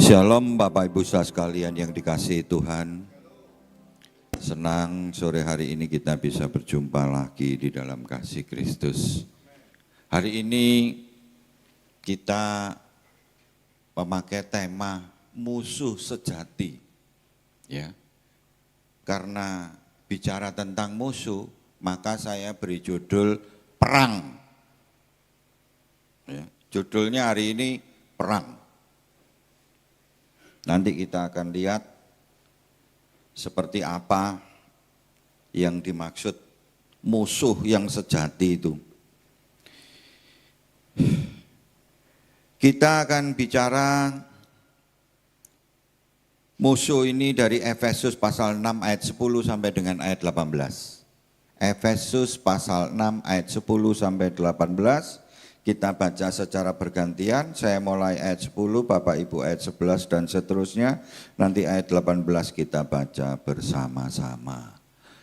Shalom Bapak Ibu saudara sekalian yang dikasihi Tuhan. Senang sore hari ini kita bisa berjumpa lagi di dalam kasih Kristus. Hari ini kita memakai tema musuh sejati. Ya. Karena bicara tentang musuh, maka saya beri judul perang. Ya. Judulnya hari ini perang. Nanti kita akan lihat seperti apa yang dimaksud musuh yang sejati itu. Kita akan bicara musuh ini dari Efesus pasal 6 ayat 10 sampai dengan ayat 18. Efesus pasal 6 ayat 10 sampai 18. Kita baca secara bergantian, saya mulai ayat 10, Bapak Ibu ayat 11 dan seterusnya. Nanti ayat 18 kita baca bersama-sama.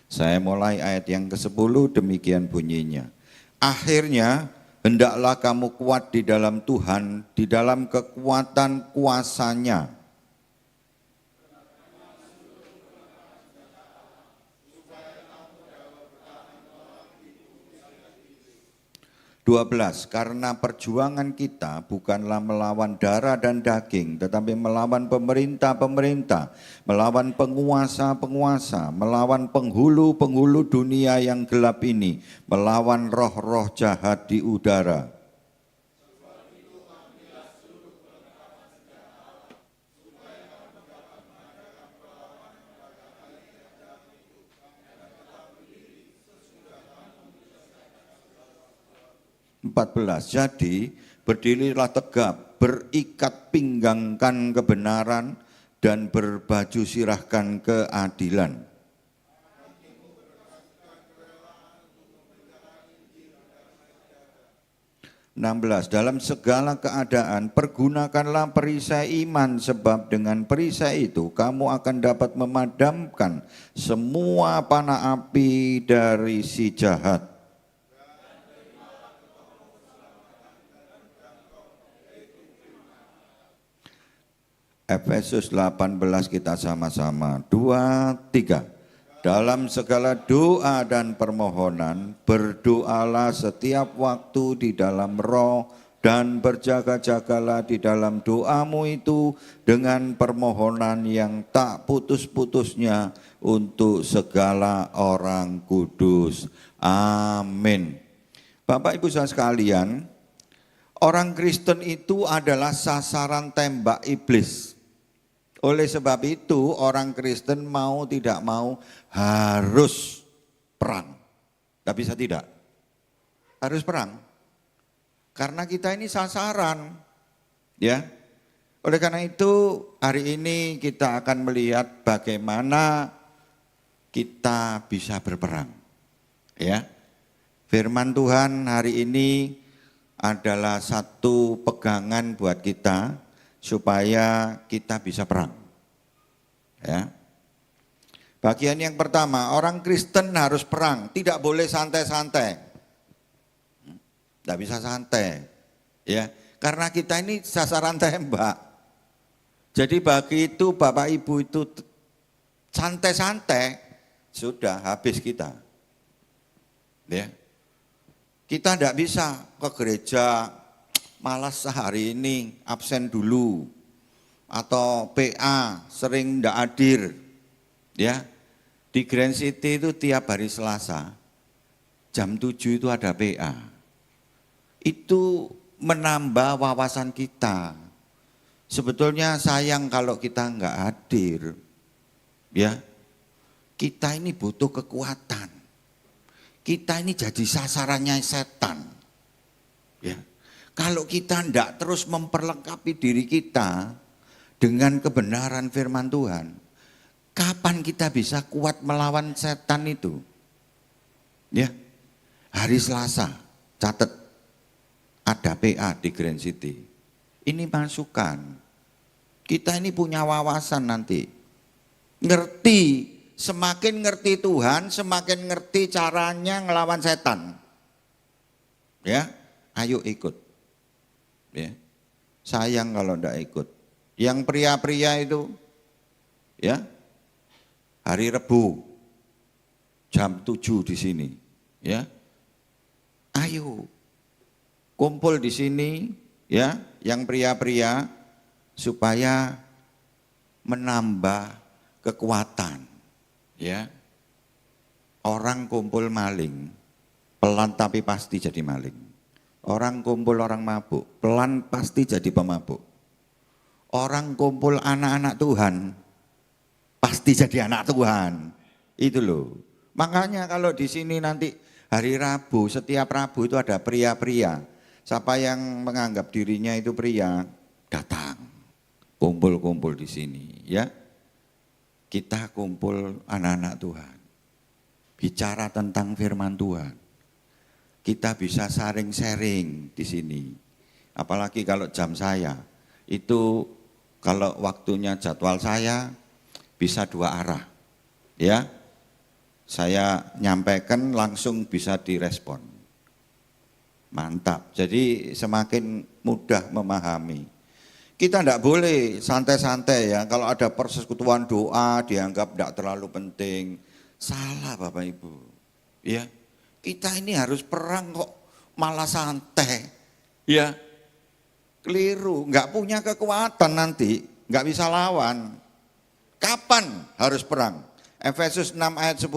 Saya mulai ayat yang ke-10, demikian bunyinya. Akhirnya, hendaklah kamu kuat di dalam Tuhan, di dalam kekuatan kuasa-Nya. 12, karena perjuangan kita bukanlah melawan darah dan daging, tetapi melawan pemerintah-pemerintah, melawan penguasa-penguasa, melawan penghulu-penghulu dunia yang gelap ini, melawan roh-roh jahat di udara. Jadi berdirilah tegap, berikat pinggangkan kebenaran dan berbaju sirahkan keadilan. 16, dalam segala keadaan pergunakanlah perisai iman, sebab dengan perisai itu kamu akan dapat memadamkan semua panah api dari si jahat. Efesus 18 kita sama-sama, 2, 3. Dalam segala doa dan permohonan, berdoalah setiap waktu di dalam roh dan berjaga-jagalah di dalam doamu itu dengan permohonan yang tak putus-putusnya untuk segala orang kudus. Amin. Bapak Ibu saudara sekalian, orang Kristen itu adalah sasaran tembak iblis. Oleh sebab itu orang Kristen mau tidak mau harus perang. Tidak bisa tidak. Harus perang. Karena kita ini sasaran. Ya. Oleh karena itu hari ini kita akan melihat bagaimana kita bisa berperang. Ya. Firman Tuhan hari ini adalah satu pegangan buat kita supaya kita bisa perang. Ya. Bagian yang pertama, orang Kristen harus perang, tidak boleh santai-santai. Tidak bisa santai. Ya, karena kita ini sasaran tembak. Jadi bagi itu Bapak Ibu itu santai-santai, sudah habis kita. Ya. Kita tidak bisa ke gereja, malas hari ini absen dulu, atau PA sering tidak hadir. Ya, di Grand City itu tiap hari Selasa jam 7 itu ada PA. Itu menambah wawasan kita. Sebetulnya sayang kalau kita enggak hadir. Ya, kita ini butuh kekuatan. Kita ini jadi sasarannya setan. Ya. Kalau kita tidak terus memperlengkapi diri kita dengan kebenaran firman Tuhan, kapan kita bisa kuat melawan setan itu? Ya, hari Selasa, catat, ada PA di Grand City. Ini masukan. Kita ini punya wawasan nanti. Ngerti, semakin ngerti Tuhan, semakin ngerti caranya ngelawan setan. Ya, ayo ikut. Ya. Sayang kalau enggak ikut. Yang pria-pria itu, ya, hari Rebu, jam 7 di sini, ya. Ayo, kumpul di sini, ya, yang pria-pria, supaya menambah kekuatan, ya. Orang kumpul maling, pelan tapi pasti jadi maling. Orang kumpul orang mabuk, pelan pasti jadi pemabuk. Orang kumpul anak-anak Tuhan, pasti jadi anak Tuhan. Itu loh. Makanya kalau di sini nanti hari Rabu, setiap Rabu itu ada pria-pria. Siapa yang menganggap dirinya itu pria, datang. Kumpul-kumpul di sini, ya. Kita kumpul anak-anak Tuhan. Bicara tentang firman Tuhan. Kita bisa sharing-sharing di sini. Apalagi kalau jam saya, itu kalau waktunya jadwal saya bisa 2 arah, ya. Saya nyampaikan langsung bisa direspon. Mantap, jadi semakin mudah memahami. Kita tidak boleh santai-santai ya, kalau ada persekutuan doa dianggap tidak terlalu penting. Salah Bapak Ibu, ya. Kita ini harus perang kok malah santai, ya. Keliru, nggak punya kekuatan nanti, nggak bisa lawan. Kapan harus perang? Efesus 6 ayat 10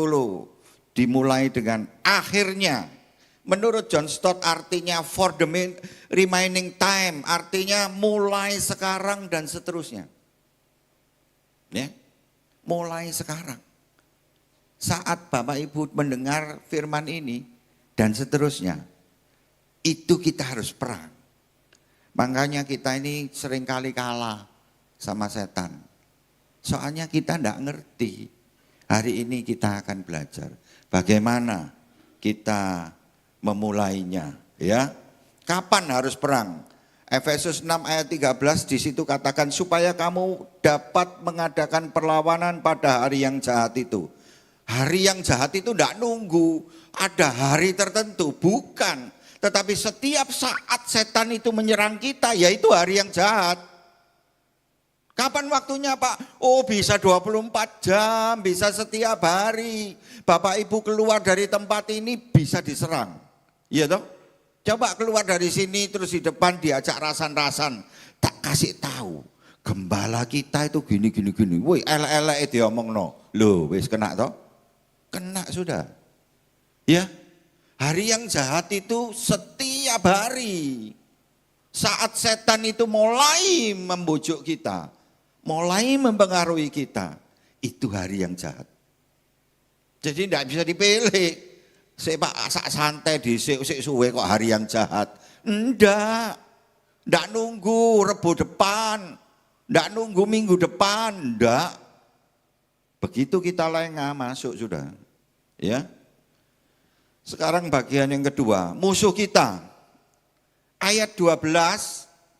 dimulai dengan akhirnya. Menurut John Stott artinya for the remaining time, artinya mulai sekarang dan seterusnya. Ya, mulai sekarang. Saat Bapak Ibu mendengar firman ini dan seterusnya, itu kita harus perang. Makanya kita ini seringkali kalah sama setan. Soalnya kita tidak ngerti. Hari ini kita akan belajar bagaimana kita memulainya, ya. Kapan harus perang? Efesus 6 ayat 13 di situ katakan supaya kamu dapat mengadakan perlawanan pada hari yang jahat itu. Hari yang jahat itu tidak nunggu ada hari tertentu, bukan. Tetapi setiap saat setan itu menyerang kita, yaitu hari yang jahat. Kapan waktunya Pak? Oh bisa 24 jam, bisa setiap hari. Bapak Ibu keluar dari tempat ini bisa diserang. Iya toh? Coba keluar dari sini terus di depan diajak rasan-rasan. Tak kasih tahu. Gembala kita itu gini. Woi elek-elek itu omong no. Loh wis kena toh? Kena sudah. Ya. Hari yang jahat itu setiap hari. Saat setan itu mulai membujuk kita, mulai mempengaruhi kita, itu hari yang jahat. Jadi tidak bisa dipilih. Pak santai di suwe kok hari yang jahat. Enggak nunggu Rebo depan, enggak nunggu minggu depan, enggak. Begitu kita lengah masuk sudah. Ya. Sekarang bagian yang kedua, musuh kita. Ayat 12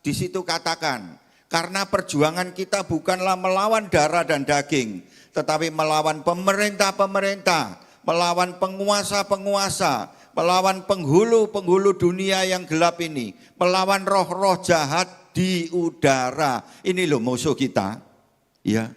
di situ katakan, karena perjuangan kita bukanlah melawan darah dan daging, tetapi melawan pemerintah-pemerintah, melawan penguasa-penguasa, melawan penghulu-penghulu dunia yang gelap ini, melawan roh-roh jahat di udara. Ini loh musuh kita. Ya.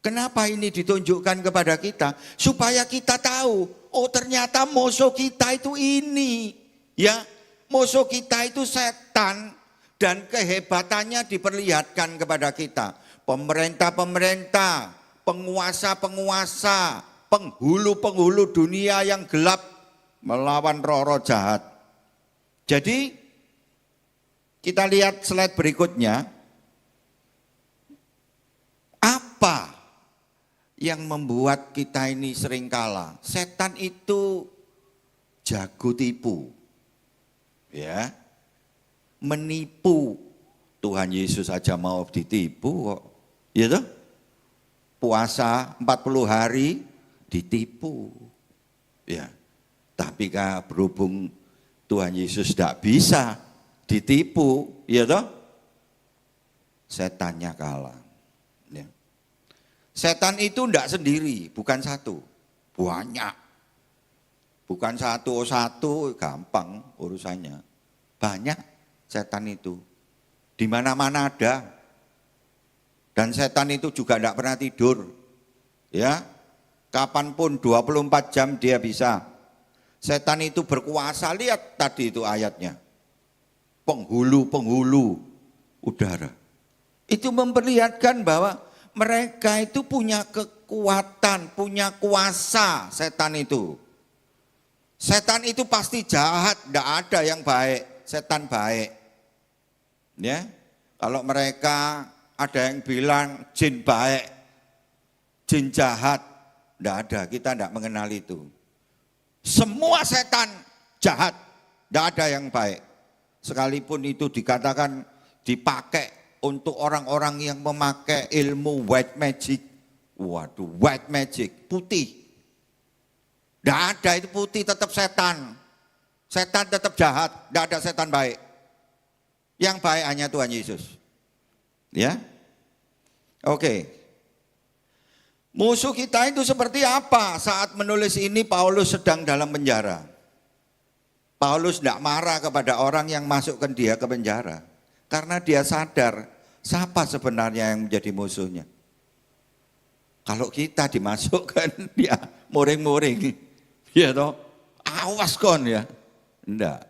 Kenapa ini ditunjukkan kepada kita? Supaya kita tahu, oh ternyata musuh kita itu ini. Ya, musuh kita itu setan dan kehebatannya diperlihatkan kepada kita. Pemerintah-pemerintah, penguasa-penguasa, penghulu-penghulu dunia yang gelap melawan roh-roh jahat. Jadi kita lihat slide berikutnya. Apa yang membuat kita ini sering kalah? Setan itu jago tipu. Ya. Menipu. Tuhan Yesus aja mau ditipu kok. Ya toh? Puasa 40 hari ditipu. Ya. Tapi berhubung Tuhan Yesus tidak bisa ditipu, ya toh? Setannya kalah. Ya. Setan itu tidak sendiri, bukan satu, banyak. Bukan satu gampang urusannya. Banyak setan itu. Di mana-mana ada. Dan setan itu juga tidak pernah tidur. Ya, kapanpun 24 jam dia bisa. Setan itu berkuasa, lihat tadi itu ayatnya. Penghulu-penghulu udara. Itu memperlihatkan bahwa mereka itu punya kekuatan, punya kuasa setan itu. Setan itu pasti jahat, tidak ada yang baik, setan baik. Ya, kalau mereka ada yang bilang jin baik, jin jahat, tidak ada, kita tidak mengenal itu. Semua setan jahat, tidak ada yang baik. Sekalipun itu dikatakan dipakai untuk orang-orang yang memakai ilmu white magic. Waduh, white magic, putih. Tidak ada itu putih, tetap setan. Setan tetap jahat, tidak ada setan baik. Yang baik hanya Tuhan Yesus. Ya, oke. Musuh kita itu seperti apa? Saat menulis ini Paulus sedang dalam penjara. Paulus tidak marah kepada orang yang masukkan dia ke penjara. Karena dia sadar siapa sebenarnya yang menjadi musuhnya. Kalau kita dimasukkan dia muring-muring. Ya toh, awas kon ya. Enggak.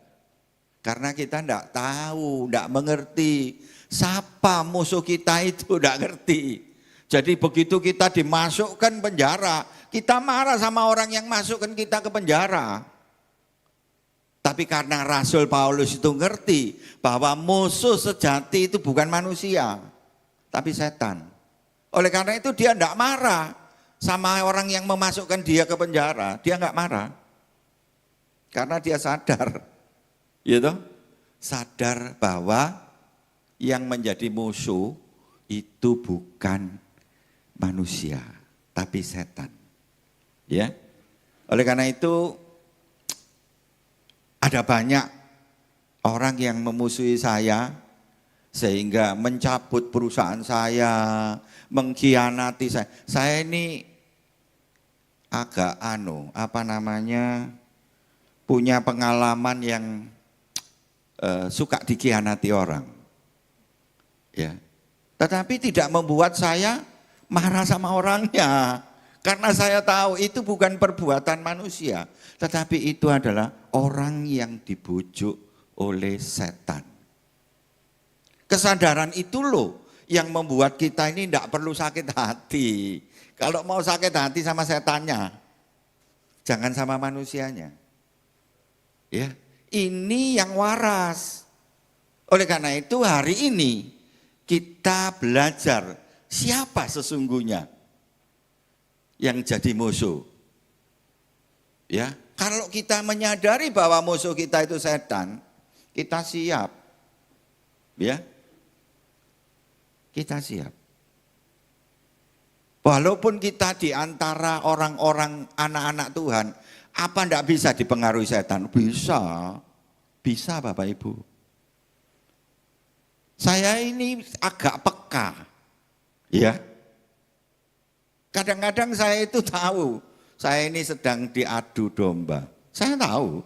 Karena kita tidak tahu, tidak mengerti. Siapa musuh kita itu tidak ngerti. Jadi begitu kita dimasukkan penjara, kita marah sama orang yang masukkan kita ke penjara. Tapi karena Rasul Paulus itu ngerti bahwa musuh sejati itu bukan manusia, tapi setan. Oleh karena itu dia tidak marah sama orang yang memasukkan dia ke penjara, dia enggak marah. Karena dia sadar, gitu, sadar bahwa yang menjadi musuh itu bukan manusia, tapi setan. Ya. Oleh karena itu ada banyak orang yang memusuhi saya sehingga mencabut perusahaan saya, mengkhianati saya. Saya ini agak punya pengalaman yang suka dikhianati orang. Ya. Tetapi tidak membuat saya marah sama orangnya. Karena saya tahu itu bukan perbuatan manusia. Tetapi itu adalah orang yang dibujuk oleh setan. Kesadaran itu loh yang membuat kita ini tidak perlu sakit hati. Kalau mau sakit hati sama setannya, jangan sama manusianya. Ya, ini yang waras. Oleh karena itu hari ini kita belajar siapa sesungguhnya yang jadi musuh. Ya, kalau kita menyadari bahwa musuh kita itu setan, kita siap. Ya. Kita siap. Walaupun kita di antara orang-orang anak-anak Tuhan, apa enggak bisa dipengaruhi setan? Bisa. Bisa Bapak Ibu. Saya ini agak peka. Ya. Kadang-kadang saya itu tahu, saya ini sedang diadu domba. Saya tahu.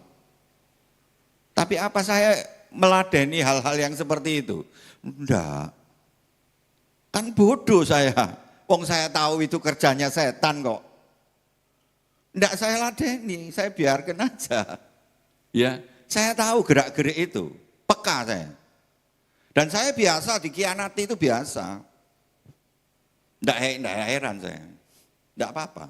Tapi apa saya meladeni hal-hal yang seperti itu? Enggak. Kan bodoh saya. Wong saya tahu itu kerjanya setan kok. Enggak saya ladeni, saya biarkan aja. Ya, saya tahu gerak-gerik itu, peka saya. Dan saya biasa dikhianati itu biasa. Enggak heran saya. Enggak apa-apa.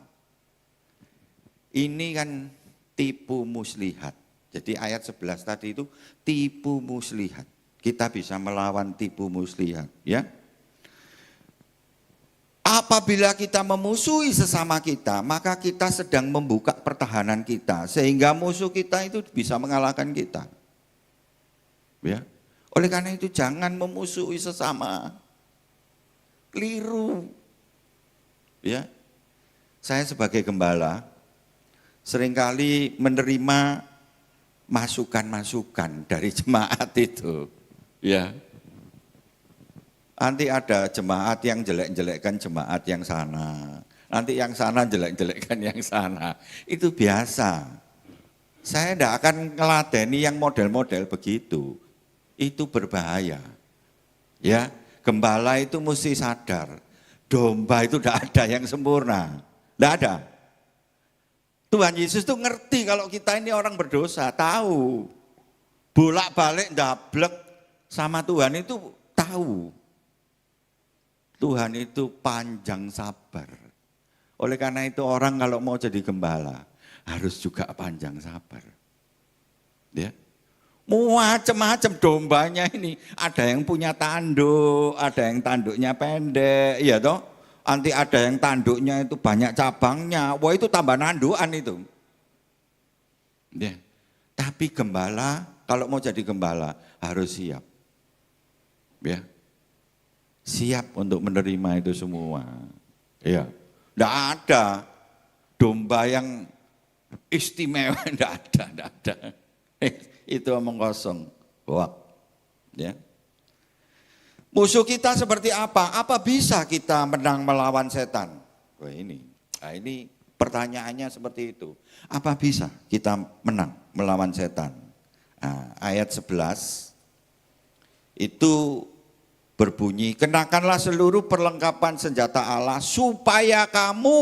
Ini kan tipu muslihat. Jadi ayat 11 tadi itu tipu muslihat. Kita bisa melawan tipu muslihat, ya. Apabila kita memusuhi sesama kita, maka kita sedang membuka pertahanan kita sehingga musuh kita itu bisa mengalahkan kita. Ya. Oleh karena itu jangan memusuhi sesama. Keliru. Ya. Saya sebagai gembala seringkali menerima masukan-masukan dari jemaat itu. Ya. Nanti ada jemaat yang jelek-jelekkan jemaat yang sana. Nanti yang sana jelek-jelekkan yang sana. Itu biasa. Saya tidak akan ngeladeni yang model-model begitu. Itu berbahaya. Ya, Gembala itu mesti sadar, domba itu tidak ada yang sempurna, tidak ada. Tuhan Yesus tuh ngerti kalau kita ini orang berdosa, tahu. Bolak-balik ndablek sama Tuhan itu tahu. Tuhan itu panjang sabar. Oleh karena itu orang kalau mau jadi gembala harus juga panjang sabar. Ya. Macam-macam dombanya ini, ada yang punya tanduk, ada yang tanduknya pendek, ya toh. Nanti ada yang tanduknya itu banyak cabangnya, wah itu tambah nanduan itu. Ya. Tapi gembala, kalau mau jadi gembala harus siap. Ya. Siap untuk menerima itu semua. Ya. Enggak ada domba yang istimewa, enggak ada. Itu omong kosong. Wah. Ya. Musuh kita seperti apa? Apa bisa kita menang melawan setan? Wah ini. Nah, ini pertanyaannya seperti itu. Apa bisa kita menang melawan setan? Nah, ayat 11 itu berbunyi, kenakanlah seluruh perlengkapan senjata Allah supaya kamu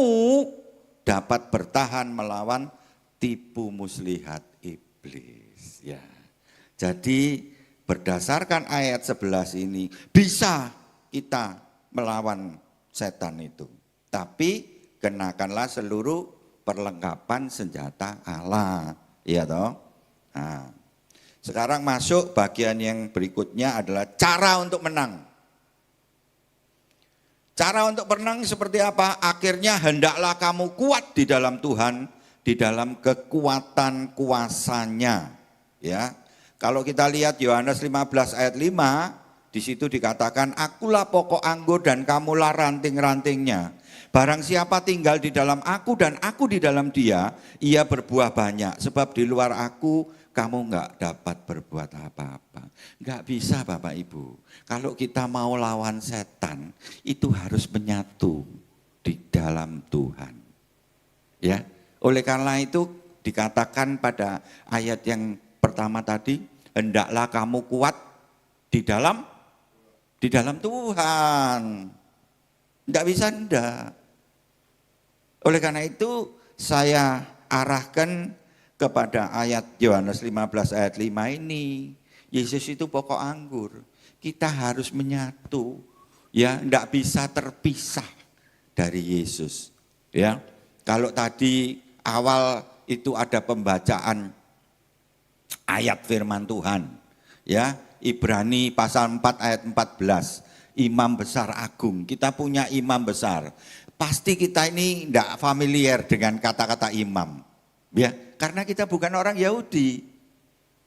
dapat bertahan melawan tipu muslihat iblis. Ya. Jadi berdasarkan ayat 11 ini bisa kita melawan setan itu. Tapi kenakanlah seluruh perlengkapan senjata Allah. Iya toh? Nah, sekarang masuk bagian yang berikutnya adalah cara untuk menang. Cara untuk menang seperti apa? Akhirnya hendaklah kamu kuat di dalam Tuhan, di dalam kekuatan kuasanya. Ya, kalau kita lihat Yohanes 15 ayat 5, di situ dikatakan, akulah pokok anggur dan kamulah ranting-rantingnya. Barang siapa tinggal di dalam aku dan aku di dalam dia, ia berbuah banyak. Sebab di luar aku kamu enggak dapat berbuat apa-apa. Enggak bisa Bapak Ibu. Kalau kita mau lawan setan, itu harus menyatu di dalam Tuhan. Ya, oleh karena itu dikatakan pada ayat yang pertama tadi, hendaklah kamu kuat di dalam Tuhan. Enggak bisa enggak. Oleh karena itu saya arahkan kepada ayat Yohanes 15 ayat 5 ini. Yesus itu pokok anggur. Kita harus menyatu. Ya, enggak bisa terpisah dari Yesus. Ya. Kalau tadi awal itu ada pembacaan ayat firman Tuhan, ya, Ibrani pasal 4 ayat 14, imam besar agung. Kita punya imam besar. Pasti kita ini tidak familiar dengan kata-kata imam, ya, karena kita bukan orang Yahudi.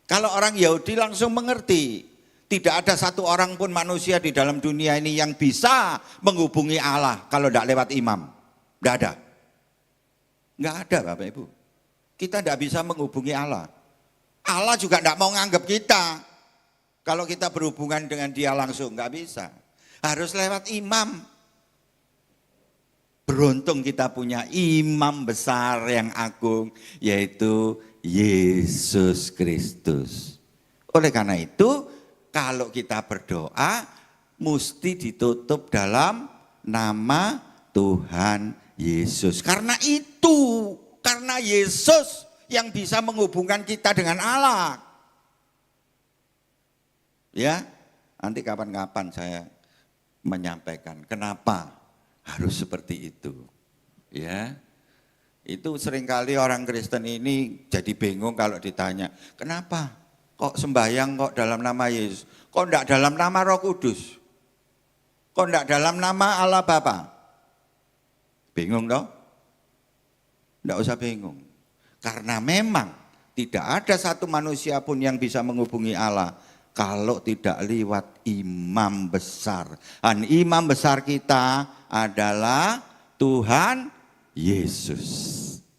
Kalau orang Yahudi langsung mengerti, tidak ada satu orang pun manusia di dalam dunia ini yang bisa menghubungi Allah kalau tidak lewat imam. Tidak ada. Enggak ada Bapak Ibu. Kita tidak bisa menghubungi Allah. Allah juga tidak mau nganggap kita. Kalau kita berhubungan dengan dia langsung, enggak bisa. Harus lewat imam. Beruntung kita punya imam besar yang agung, yaitu Yesus Kristus. Oleh karena itu, kalau kita berdoa, mesti ditutup dalam nama Tuhan Yesus. Karena itu, karena Yesus yang bisa menghubungkan kita dengan Allah. Ya, nanti kapan-kapan saya menyampaikan kenapa harus seperti itu. Ya, itu seringkali orang Kristen ini jadi bingung kalau ditanya, kenapa kok sembahyang kok dalam nama Yesus, kok enggak dalam nama Roh Kudus, kok enggak dalam nama Allah Bapa? Bingung toh? Enggak usah bingung. Karena memang tidak ada satu manusia pun yang bisa menghubungi Allah kalau tidak lewat imam besar. Dan imam besar kita adalah Tuhan Yesus.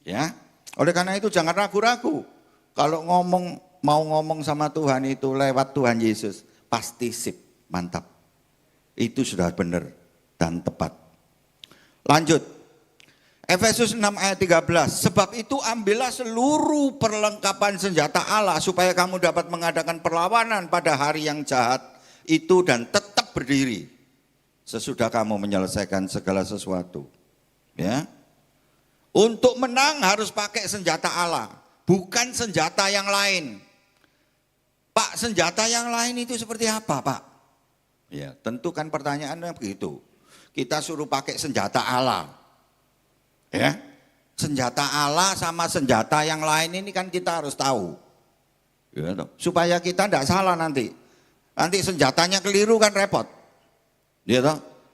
Ya. Oleh karena itu jangan ragu-ragu. Kalau mau ngomong sama Tuhan itu lewat Tuhan Yesus, pasti sip, mantap. Itu sudah benar dan tepat. Lanjut. Efesus 6 ayat 13, sebab itu ambillah seluruh perlengkapan senjata Allah supaya kamu dapat mengadakan perlawanan pada hari yang jahat itu dan tetap berdiri. sesudah kamu menyelesaikan segala sesuatu. Ya. Untuk menang harus pakai senjata Allah, bukan senjata yang lain. Pak, senjata yang lain itu seperti apa, Pak? Ya, tentu kan pertanyaannya begitu. Kita suruh pakai senjata Allah. Ya. Senjata Allah sama senjata yang lain ini kan kita harus tahu. Ya, supaya kita tidak salah nanti. Nanti senjatanya keliru kan repot. Ya,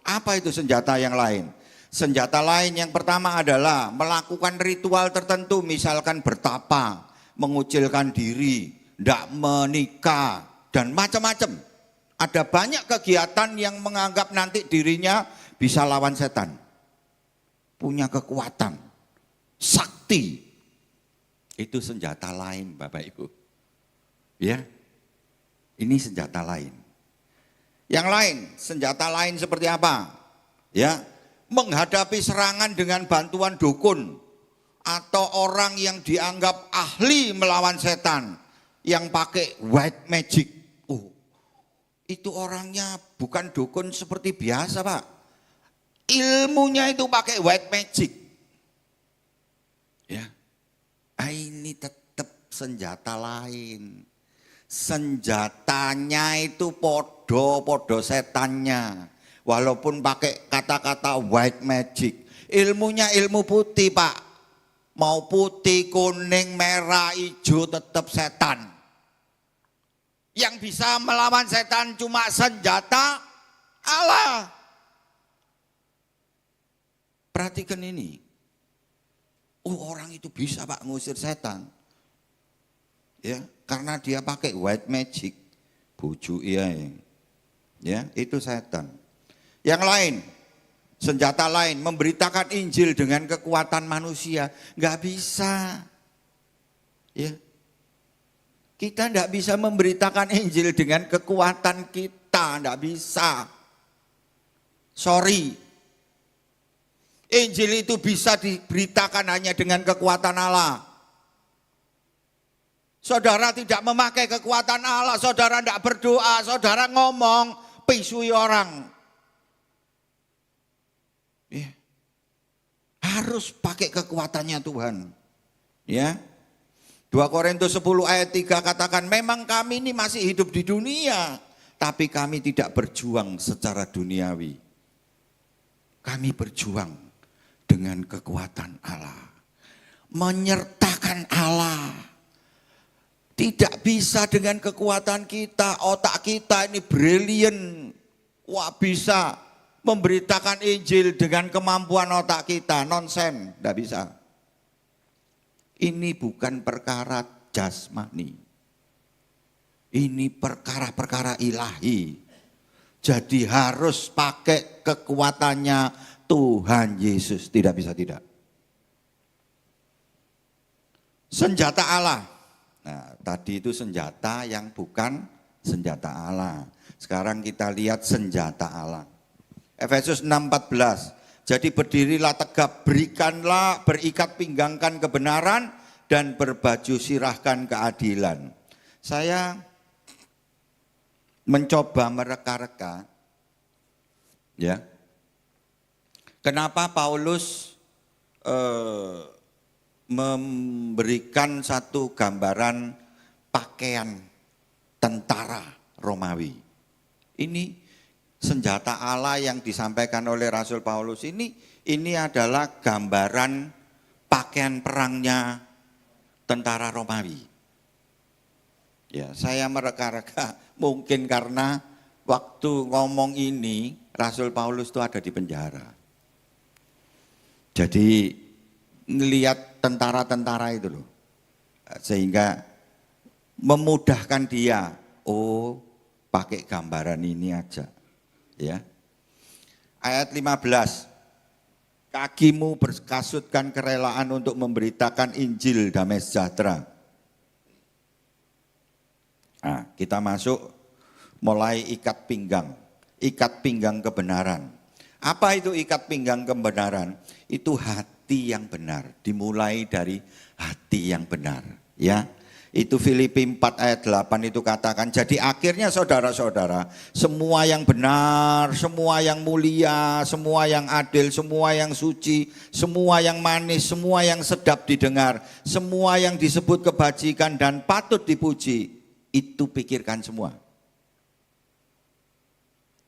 apa itu senjata yang lain? Senjata lain yang pertama adalah melakukan ritual tertentu, misalkan bertapa, mengucilkan diri, tidak menikah, dan macam-macam. Ada banyak kegiatan yang menganggap nanti dirinya bisa lawan setan. Punya kekuatan, sakti. Itu senjata lain Bapak Ibu. Ya, ini senjata lain. Yang lain, senjata lain seperti apa? Ya, menghadapi serangan dengan bantuan dukun atau orang yang dianggap ahli melawan setan yang pakai white magic. Oh, itu orangnya bukan dukun seperti biasa, Pak. Ilmunya itu pakai white magic. Ya, ini tetap senjata lain. Senjatanya itu podo setannya. Walaupun pakai kata-kata white magic. Ilmunya ilmu putih, Pak. Mau putih, kuning, merah, hijau tetap setan. Yang bisa melawan setan cuma senjata Allah. Perhatikan ini. Oh, orang itu bisa, Pak, ngusir setan. Ya, karena dia pakai white magic. Bujuk iya. Ya, itu setan. Yang lain, senjata lain, memberitakan Injil dengan kekuatan manusia. Enggak bisa. Ya. Kita enggak bisa memberitakan Injil dengan kekuatan kita, enggak bisa. Sorry. Injil itu bisa diberitakan hanya dengan kekuatan Allah. Saudara tidak memakai kekuatan Allah, saudara tidak berdoa, saudara ngomong, pisui orang. Ya. Harus pakai kekuatannya Tuhan. Ya. 2 Korintus 10 ayat 3 katakan, memang kami ini masih hidup di dunia, tapi kami tidak berjuang secara duniawi. Kami berjuang dengan kekuatan Allah. Menyertakan Allah. Tidak bisa dengan kekuatan kita, otak kita ini brilian. Wah, bisa memberitakan Injil dengan kemampuan otak kita, nonsen, tidak bisa. Ini bukan perkara jasmani. Ini perkara-perkara ilahi. Jadi harus pakai kekuatannya Tuhan Yesus, tidak bisa tidak. Senjata Allah. Nah, tadi itu senjata yang bukan senjata Allah. Sekarang kita lihat senjata Allah. Efesus 6:14. Jadi berdirilah tegap, berikat pinggangkan kebenaran dan berbaju sirahkan keadilan. Saya mencoba mereka-reka, ya. Kenapa Paulus memberikan satu gambaran pakaian tentara Romawi? Ini senjata Allah yang disampaikan oleh Rasul Paulus ini adalah gambaran pakaian perangnya tentara Romawi. Ya, saya mereka-reka mungkin karena waktu ngomong ini Rasul Paulus itu ada di penjara. Jadi ngelihat tentara-tentara itu loh. Sehingga memudahkan dia, oh pakai gambaran ini aja. Ya. Ayat 15. Kakimu berkasutkan kerelaan untuk memberitakan Injil damai sejahtera. Nah, kita masuk mulai ikat pinggang kebenaran. Apa itu ikat pinggang kebenaran? Itu hati yang benar, dimulai dari hati yang benar, ya. Itu Filipi 4 ayat 8 itu katakan, jadi akhirnya saudara-saudara, semua yang benar, semua yang mulia, semua yang adil, semua yang suci, semua yang manis, semua yang sedap didengar, semua yang disebut kebajikan dan patut dipuji, itu pikirkan semua.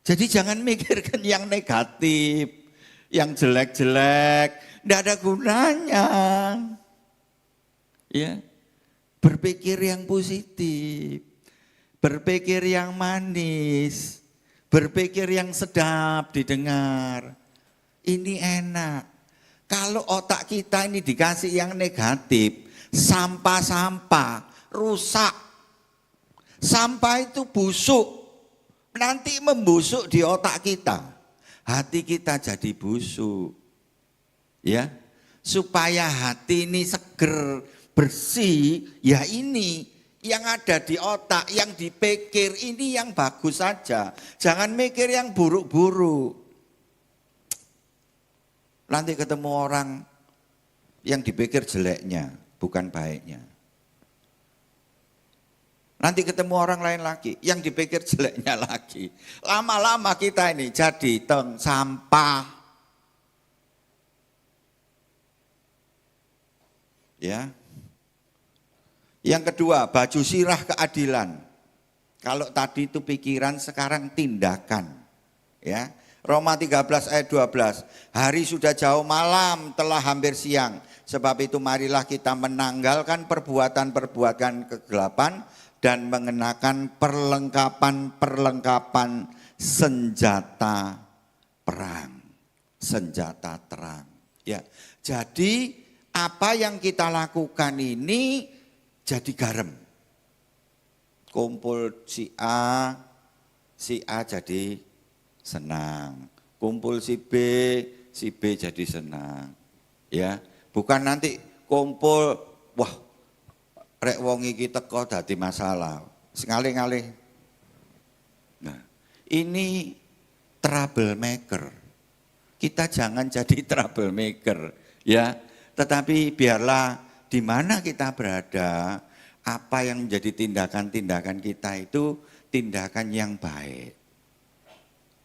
Jadi jangan mikirkan yang negatif, yang jelek-jelek, tidak ada gunanya. Ya. Berpikir yang positif, berpikir yang manis, berpikir yang sedap didengar. Ini enak. Kalau otak kita ini dikasih yang negatif, sampah-sampah, rusak. Sampah itu busuk, nanti membusuk di otak kita. Hati kita jadi busuk. Ya, supaya hati ini seger, bersih, ya ini yang ada di otak, yang dipikir ini yang bagus saja. Jangan mikir yang buruk-buruk. Nanti ketemu orang yang dipikir jeleknya, bukan baiknya. Nanti ketemu orang lain lagi, yang dipikir jeleknya lagi. Lama-lama kita ini jadi tong sampah. Ya. Yang kedua, baju sirah keadilan. Kalau tadi itu pikiran, sekarang tindakan. Ya, Roma 13 ayat 12. Hari sudah jauh malam, telah hampir siang. Sebab itu marilah kita menanggalkan perbuatan-perbuatan kegelapan dan mengenakan perlengkapan-perlengkapan senjata perang. Senjata terang. Ya, jadi apa yang kita lakukan ini jadi garam. Kumpul si A jadi senang. Kumpul si B jadi senang. Ya, bukan nanti kumpul, wah, rek wong iki teko dadi masalah. Sekali-kali. Nah, ini troublemaker. Kita jangan jadi troublemaker, ya. Tetapi biarlah di mana kita berada, apa yang menjadi tindakan-tindakan kita itu tindakan yang baik.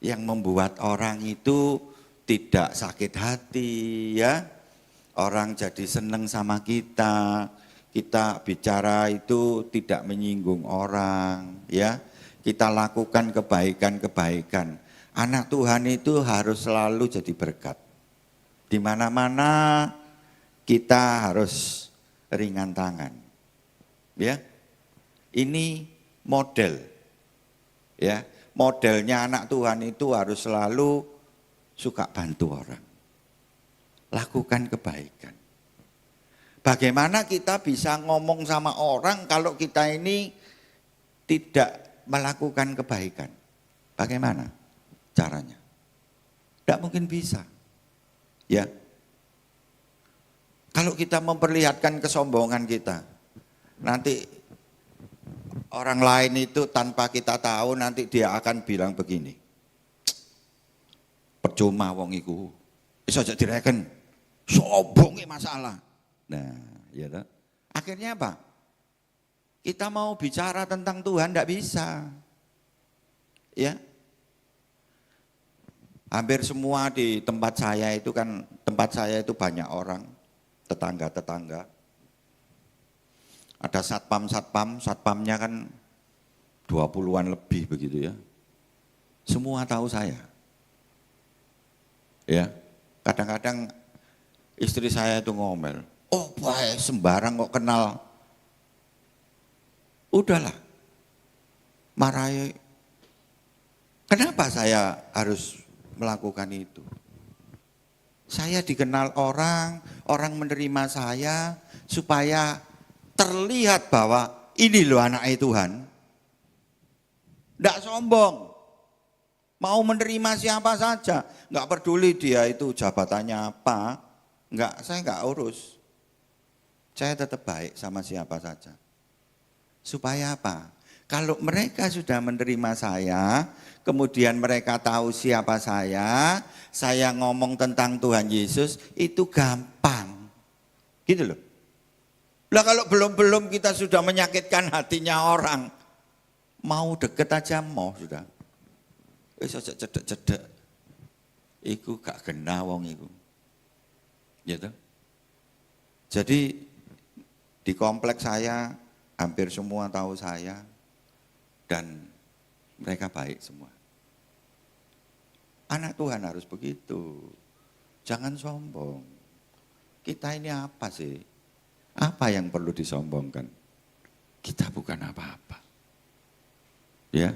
Yang membuat orang itu tidak sakit hati, ya. Orang jadi senang sama kita bicara itu tidak menyinggung orang, ya. Kita lakukan kebaikan-kebaikan. Anak Tuhan itu harus selalu jadi berkat. Di mana-mana kita harus ringan tangan. Ya. Ini model. Ya, modelnya anak Tuhan itu harus selalu suka bantu orang. Lakukan kebaikan. Bagaimana kita bisa ngomong sama orang kalau kita ini tidak melakukan kebaikan? Bagaimana caranya? Tidak mungkin bisa. Ya. Kalau kita memperlihatkan kesombongan kita, nanti orang lain itu tanpa kita tahu nanti dia akan bilang begini. Percuma wong iku. Iso aja direken. Sombonge masalah. Nah, ya toh. Akhirnya apa? Kita mau bicara tentang Tuhan enggak bisa. Ya. Hampir semua di tempat saya itu banyak orang. Tetangga-tetangga. Ada satpamnya kan 20-an lebih begitu ya. Semua tahu saya. Ya, kadang-kadang istri saya itu ngomel, oh baik sembarang kok kenal. Udahlah, marahi. Kenapa saya harus melakukan itu? Saya dikenal orang menerima saya supaya terlihat bahwa ini loh anaknya Tuhan. Tidak sombong, mau menerima siapa saja, nggak peduli dia itu jabatannya apa, saya nggak urus. Saya tetap baik sama siapa saja. Supaya apa? Kalau mereka sudah menerima saya, kemudian mereka tahu siapa saya ngomong tentang Tuhan Yesus, itu gampang. Gitu loh. Lah kalau belum-belum kita sudah menyakitkan hatinya orang, mau deket aja mau sudah. Wis aja cedek-cedek. Iku gak kena wong iku. Gitu. Jadi di kompleks saya hampir semua tahu saya dan mereka baik semua. Anak Tuhan harus begitu. Jangan sombong. Kita ini apa sih? Apa yang perlu disombongkan? Kita bukan apa-apa. Ya.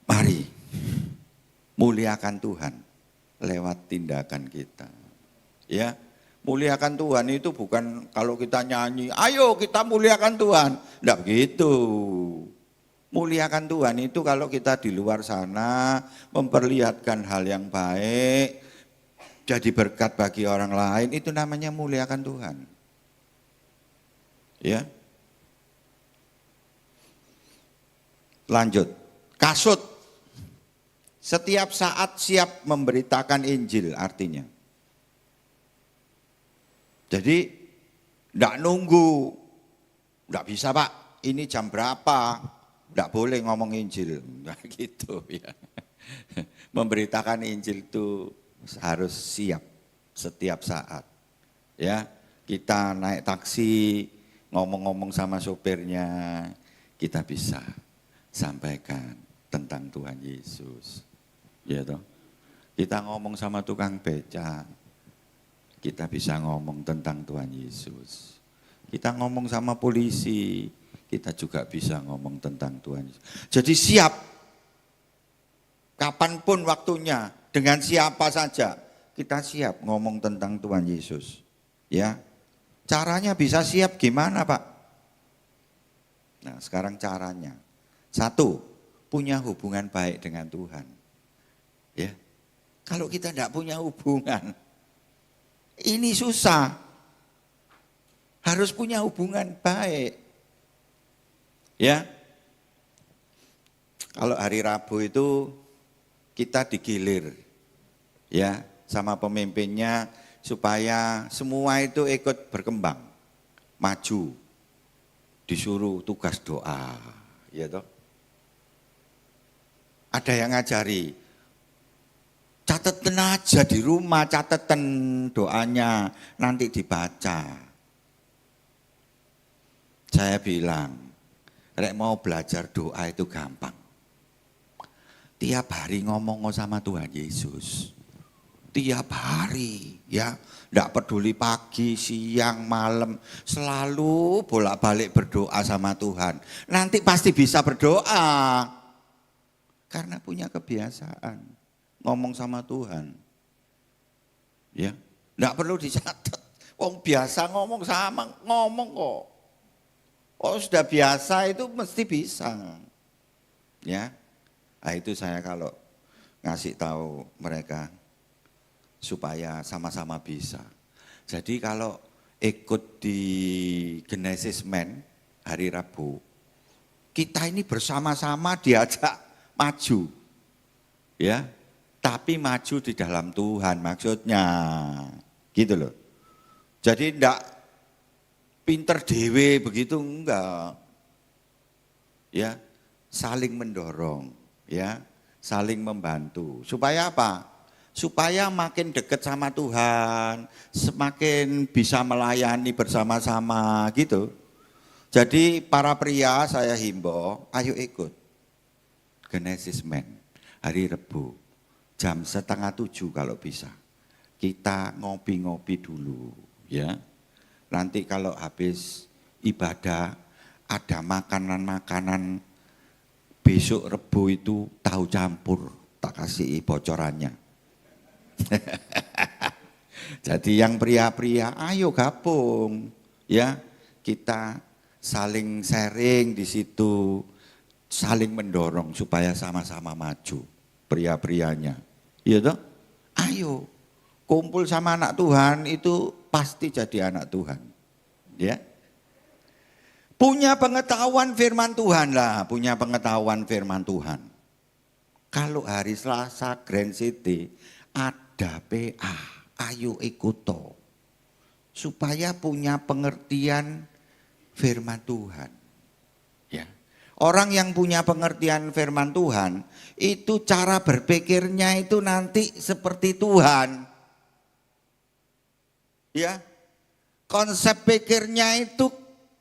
Mari muliakan Tuhan lewat tindakan kita. Ya. Muliakan Tuhan itu bukan kalau kita nyanyi, ayo kita muliakan Tuhan. Enggak begitu. Muliakan Tuhan itu kalau kita di luar sana memperlihatkan hal yang baik, jadi berkat bagi orang lain, itu namanya muliakan Tuhan. Ya. Lanjut. Kasut. Setiap saat siap memberitakan Injil artinya. Jadi enggak nunggu. Enggak bisa, Pak. Ini jam berapa? Enggak boleh ngomong Injil. Enggak gitu ya. Memberitakan Injil itu harus siap setiap saat. Ya, kita naik taksi, ngomong-ngomong sama sopirnya, kita bisa sampaikan tentang Tuhan Yesus. Ya toh. Kita ngomong sama tukang beca, kita bisa ngomong tentang Tuhan Yesus. Kita ngomong sama polisi, kita juga bisa ngomong tentang Tuhan Yesus. Jadi siap, kapanpun waktunya, dengan siapa saja, kita siap ngomong tentang Tuhan Yesus. Ya, caranya bisa siap gimana Pak? Nah sekarang caranya, satu, punya hubungan baik dengan Tuhan. Ya, kalau kita tidak punya hubungan, ini susah. Harus punya hubungan baik. Ya. Kalau hari Rabu itu kita digilir ya sama pemimpinnya supaya semua itu ikut berkembang, maju. Disuruh tugas doa, ya toh. Ada yang ngajari, catetan aja di rumah, catetan doanya, nanti dibaca. Saya bilang, rek mau belajar doa itu gampang. Tiap hari ngomong sama Tuhan Yesus. Tiap hari, ya. Enggak peduli pagi, siang, malam, selalu bolak-balik berdoa sama Tuhan. Nanti pasti bisa berdoa. Karena punya kebiasaan ngomong sama Tuhan. Ya, enggak perlu dicatat. Wong biasa ngomong sama, ngomong kok. Oh sudah biasa itu mesti bisa. Ya. Nah, itu saya kalau ngasih tahu mereka supaya sama-sama bisa. Jadi kalau ikut di Genesis Men hari Rabu, kita ini bersama-sama diajak maju. Ya. Tapi maju di dalam Tuhan maksudnya. Gitu loh. Jadi enggak pinter dewe begitu enggak. Ya, saling mendorong, ya, saling membantu. Supaya apa? Supaya makin dekat sama Tuhan, semakin bisa melayani bersama-sama gitu. Jadi para pria saya himbau, ayo ikut Genesis Men hari Rebu jam 6:30 kalau bisa. Kita ngopi-ngopi dulu, ya. Nanti kalau habis ibadah ada makanan-makanan besok Rebu itu tahu campur, tak kasih bocorannya. Jadi yang pria-pria ayo gabung, ya. Kita saling sharing di situ, saling mendorong supaya sama-sama maju pria-prianya. Iya toh? Ayo kumpul sama anak Tuhan itu pasti jadi anak Tuhan. Ya. Punya pengetahuan firman Tuhan lah, punya pengetahuan firman Tuhan. Kalau hari Selasa Grand City ada PA, ayo ikut toh. supaya punya pengertian firman Tuhan. Ya. Orang yang punya pengertian firman Tuhan, itu cara berpikirnya itu nanti seperti Tuhan. Ya. Konsep pikirnya itu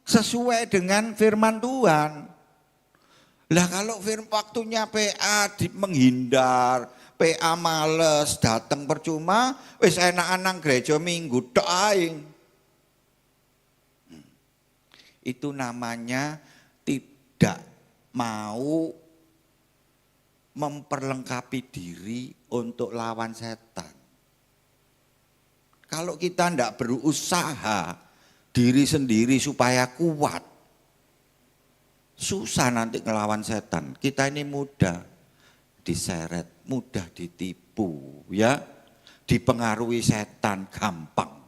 sesuai dengan firman Tuhan. Lah kalau waktunya PA menghindar, PA males, datang percuma, wis enakan nang gereja minggu tok ae. Itu namanya tidak mau memperlengkapi diri untuk lawan setan. Kalau kita tidak berusaha diri sendiri supaya kuat, susah nanti ngelawan setan. Kita ini mudah diseret, mudah ditipu, ya, dipengaruhi setan gampang.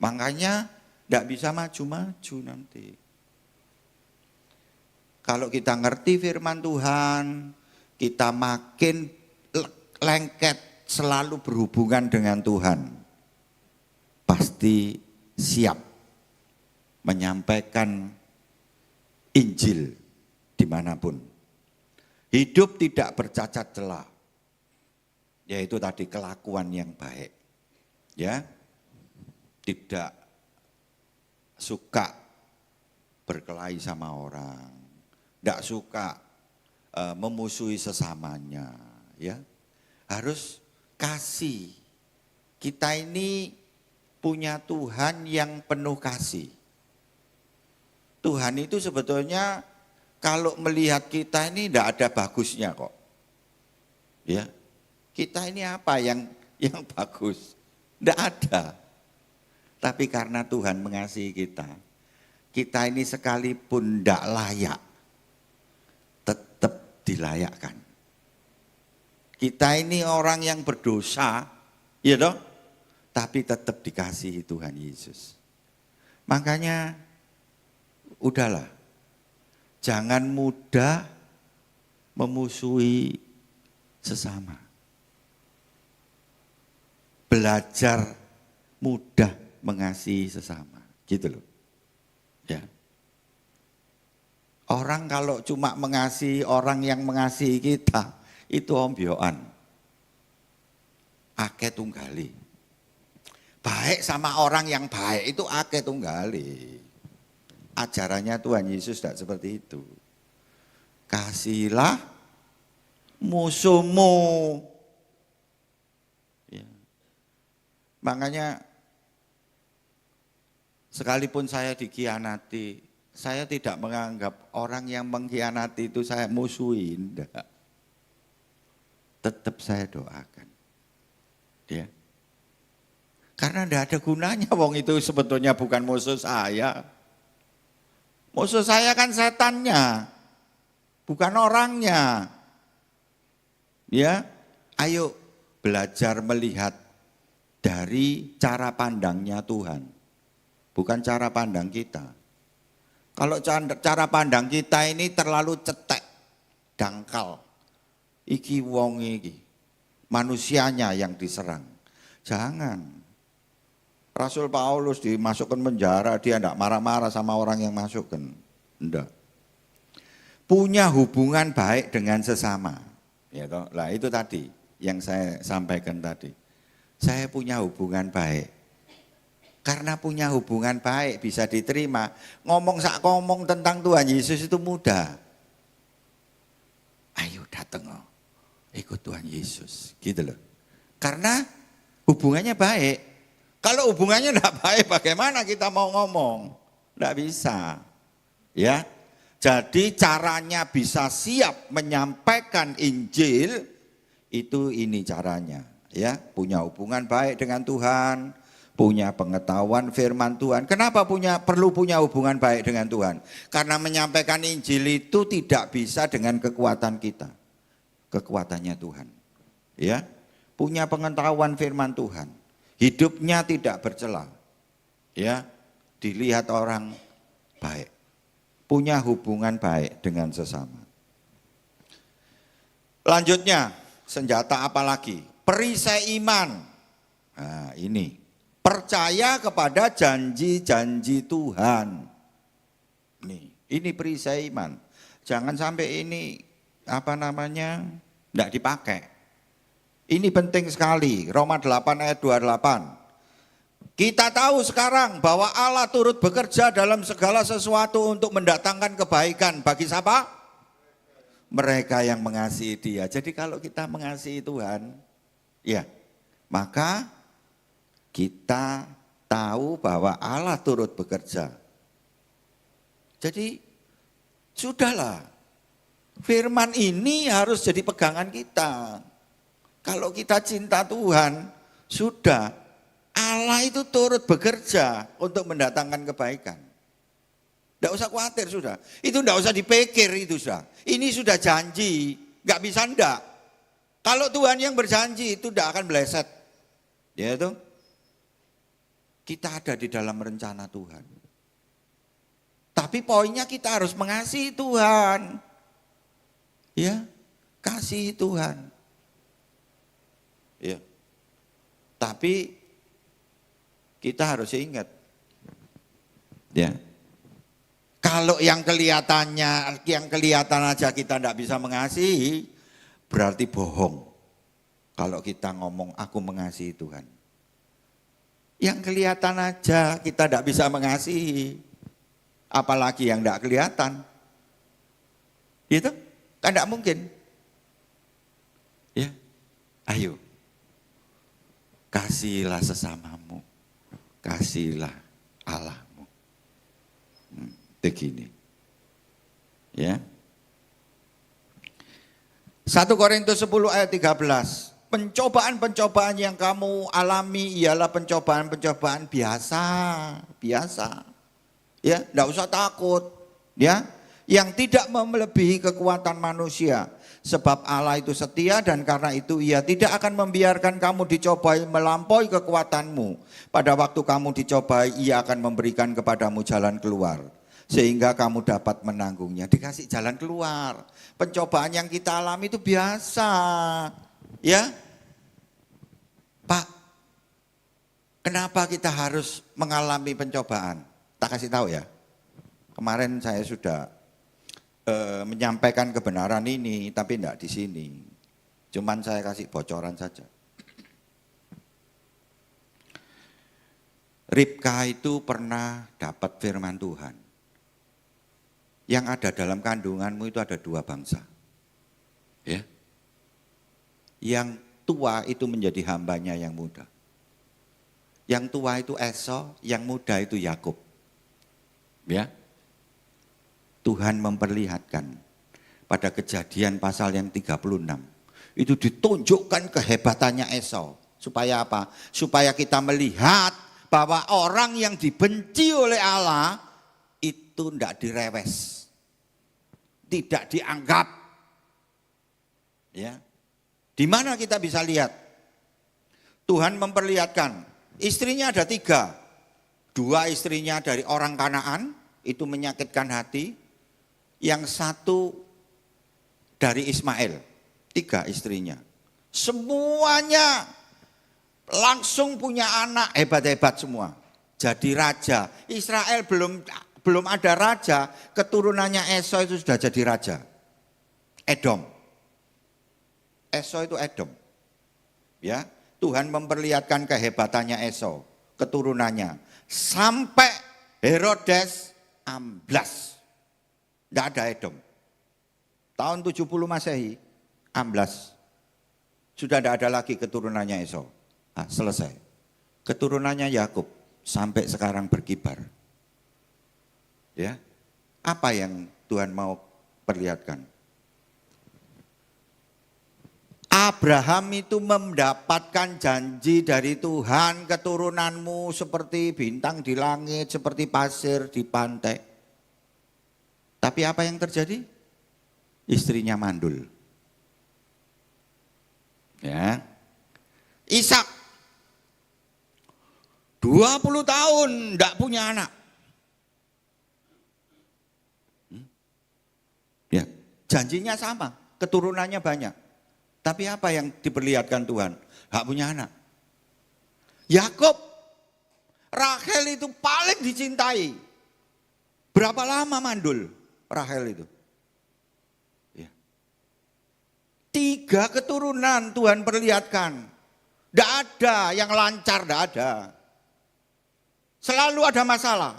Makanya tidak bisa maju-maju nanti. Kalau kita ngerti firman Tuhan, kita makin lengket selalu berhubungan dengan Tuhan. Pasti siap menyampaikan Injil dimanapun. Hidup tidak bercacat celah, yaitu tadi kelakuan yang baik. Ya, tidak suka berkelahi sama orang, tidak suka memusuhi sesamanya. Ya, harus kasih. Kita ini punya Tuhan yang penuh kasih. Tuhan itu sebetulnya kalau melihat kita ini tidak ada bagusnya kok. Ya, kita ini apa yang bagus? Tidak ada. Tapi karena Tuhan mengasihi kita, kita ini sekalipun tidak layak, tetap dilayakkan. Kita ini orang yang berdosa, ya toh, tapi tetap dikasihi Tuhan Yesus. Makanya udahlah, jangan mudah memusuhi sesama. Belajar mudah mengasihi sesama, gitu loh. Ya. Orang kalau cuma mengasihi orang yang mengasihi kita, itu ombyoan. Akeh tunggali. Baik sama orang yang baik itu akeh tunggali. Ajarannya Tuhan Yesus tidak seperti itu. Kasihilah musuhmu. Ya. Makanya sekalipun saya dikhianati, saya tidak menganggap orang yang mengkhianati itu saya musuhi. Tidak. Tetap saya doakan. Ya. Karena tidak ada gunanya, wong itu sebetulnya bukan musuh saya. Musuh saya kan setannya, bukan orangnya. Ya, ayo belajar melihat dari cara pandangnya Tuhan, bukan cara pandang kita. Kalau cara pandang kita ini terlalu cetek, dangkal, iki wong iki, manusianya yang diserang. Jangan. Rasul Paulus dimasukkan penjara, dia tidak marah-marah sama orang yang masukkan. Tidak. Punya hubungan baik dengan sesama. Ya toh? Lah itu tadi yang saya sampaikan tadi. Saya punya hubungan baik. Karena punya hubungan baik bisa diterima. Ngomong tentang Tuhan Yesus itu mudah. Ayo datang ikut Tuhan Yesus. Gitu loh. Karena hubungannya baik. Kalau hubungannya tidak baik, bagaimana kita mau ngomong? Tidak bisa. Ya. Jadi caranya bisa siap menyampaikan Injil, itu ini caranya. Ya, punya hubungan baik dengan Tuhan, punya pengetahuan firman Tuhan. Kenapa perlu punya hubungan baik dengan Tuhan? Karena menyampaikan Injil itu tidak bisa dengan kekuatan kita. Kekuatannya Tuhan. Ya. Punya pengetahuan firman Tuhan. Hidupnya tidak bercela, ya, dilihat orang baik, punya hubungan baik dengan sesama. Lanjutnya, senjata apa lagi? Perisai iman. Nah ini, Percaya kepada janji-janji Tuhan. Nih, ini perisai iman. Jangan sampai ini enggak dipakai. Ini penting sekali. Roma 8 ayat 28. Kita tahu sekarang bahwa Allah turut bekerja dalam segala sesuatu untuk mendatangkan kebaikan bagi siapa? Mereka yang mengasihi Dia. Jadi kalau kita mengasihi Tuhan, ya, maka kita tahu bahwa Allah turut bekerja. Jadi sudahlah, firman ini harus jadi pegangan kita. Kalau kita cinta Tuhan, sudah, Allah itu turut bekerja untuk mendatangkan kebaikan. Tidak usah khawatir sudah, itu tidak usah dipikir itu sudah. Ini sudah janji, nggak bisa enggak. Kalau Tuhan yang berjanji itu tidak akan meleset. Ya itu, kita ada di dalam rencana Tuhan. Tapi poinnya kita harus mengasihi Tuhan. Ya, kasih Tuhan. Ya. Tapi kita harus ingat. Ya. Kalau yang kelihatan aja kita tidak bisa mengasihi, berarti bohong. Kalau kita ngomong aku mengasihi Tuhan. Yang kelihatan aja kita tidak bisa mengasihi, apalagi yang tidak kelihatan. Gitu? Kan tidak mungkin. Ya, ayo. Kasihilah sesamamu, kasihilah Allahmu. Begini. Ya. 1 Korintus 10 ayat 13. Pencobaan-pencobaan yang kamu alami ialah pencobaan-pencobaan biasa. Ya, enggak usah takut, ya. Yang tidak melebihi kekuatan manusia. Sebab Allah itu setia dan karena itu Ia tidak akan membiarkan kamu dicobai melampaui kekuatanmu. Pada waktu kamu dicobai, Ia akan memberikan kepadamu jalan keluar. Sehingga kamu dapat menanggungnya. Dikasih jalan keluar. Pencobaan yang kita alami itu biasa. Ya, Pak, kenapa kita harus mengalami pencobaan? Tak kasih tahu ya. Kemarin saya sudah menyampaikan kebenaran ini, tapi tidak di sini. Cuman saya kasih bocoran saja. Ribka itu pernah dapat firman Tuhan. Yang ada dalam kandunganmu itu ada 2 bangsa. Ya. Yang tua itu menjadi hambanya yang muda. Yang tua itu Esau, yang muda itu Yakub. Ya. Tuhan memperlihatkan pada Kejadian pasal yang 36. Itu ditunjukkan kehebatannya Esau. Supaya apa? Supaya kita melihat bahwa orang yang dibenci oleh Allah itu tidak direwes. Tidak dianggap. Ya. Di mana kita bisa lihat? Tuhan memperlihatkan, istrinya ada 3. 2 istrinya dari orang Kanaan, itu menyakitkan hati. Yang 1 dari Ismail, 3 istrinya. Semuanya langsung punya anak hebat-hebat semua. Jadi raja. Israel belum ada raja, keturunannya Esau itu sudah jadi raja. Edom. Esau itu Edom. Ya, Tuhan memperlihatkan kehebatannya Esau, keturunannya. Sampai Herodes amblas. Tidak ada Edom. Tahun 70 Masehi, amblas. Sudah tidak ada lagi keturunannya Esau. Nah, selesai. Keturunannya Yakub sampai sekarang berkibar. Ya, apa yang Tuhan mau perlihatkan? Abraham itu mendapatkan janji dari Tuhan, keturunanmu seperti bintang di langit, seperti pasir di pantai. Tapi apa yang terjadi? Istrinya mandul. Ya. Ishak 20 tahun enggak punya anak. Ya, janjinya sama, keturunannya banyak. Tapi apa yang diperlihatkan Tuhan? Enggak punya anak. Yakub Rahel itu paling dicintai. Berapa lama mandul Rahel itu? Ya. 3 keturunan Tuhan perlihatkan. Tidak ada yang lancar, tidak ada. Selalu ada masalah.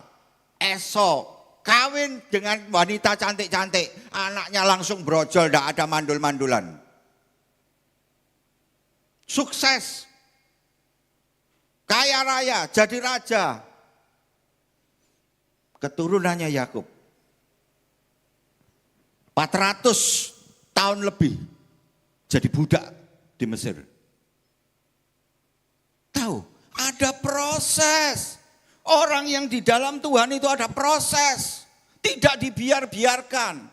Esau kawin dengan wanita cantik-cantik, anaknya langsung brojol, tidak ada mandul-mandulan. Sukses, kaya raya, jadi raja. Keturunannya Yakub 400 tahun lebih jadi budak di Mesir. Tahu, ada proses. Orang yang di dalam Tuhan itu ada proses. Tidak dibiar-biarkan.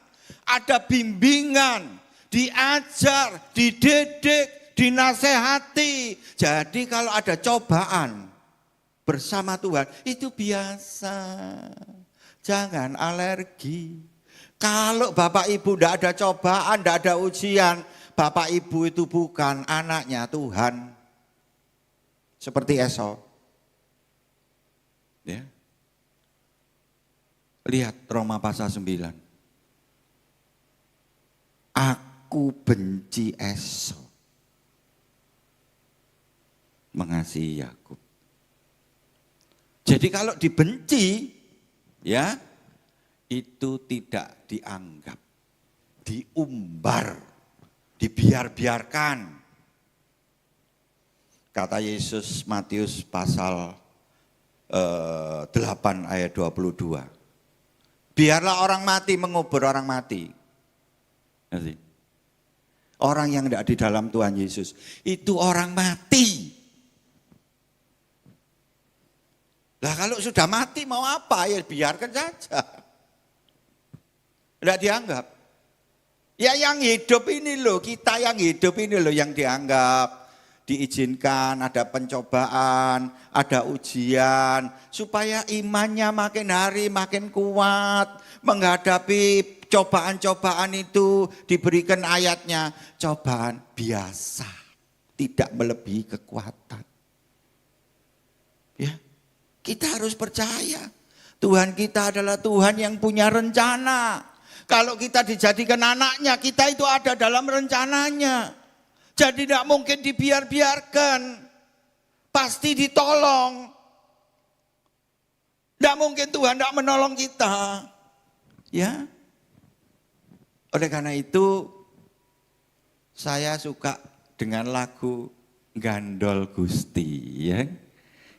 Ada bimbingan, diajar, dididik, dinasehati. Jadi kalau ada cobaan bersama Tuhan itu biasa. Jangan alergi. Kalau Bapak Ibu tidak ada cobaan, tidak ada ujian, Bapak Ibu itu bukan anaknya Tuhan. Seperti Esau. Ya. Lihat Roma pasal 9. Aku benci Esau, mengasihi Yakub. Jadi kalau dibenci, ya, itu tidak dianggap, diumbar, dibiar-biarkan. Kata Yesus Matius pasal 8 ayat 22. Biarlah orang mati mengubur orang mati. Orang yang tidak di dalam Tuhan Yesus itu orang mati. Lah kalau sudah mati mau apa? Ya biarkan saja. Tidak dianggap. Ya yang hidup ini loh, kita yang hidup ini loh yang dianggap. Diizinkan, ada pencobaan, ada ujian. Supaya imannya makin hari makin kuat. Menghadapi cobaan-cobaan itu diberikan ayatnya. Cobaan biasa, tidak melebihi kekuatan. Ya. Kita harus percaya Tuhan kita adalah Tuhan yang punya rencana. Kalau kita dijadikan anaknya, kita itu ada dalam rencananya. Jadi tidak mungkin dibiar-biarkan. Pasti ditolong. Tidak mungkin Tuhan tidak menolong kita. Ya. Oleh karena itu saya suka dengan lagu Gandol Gusti, ya.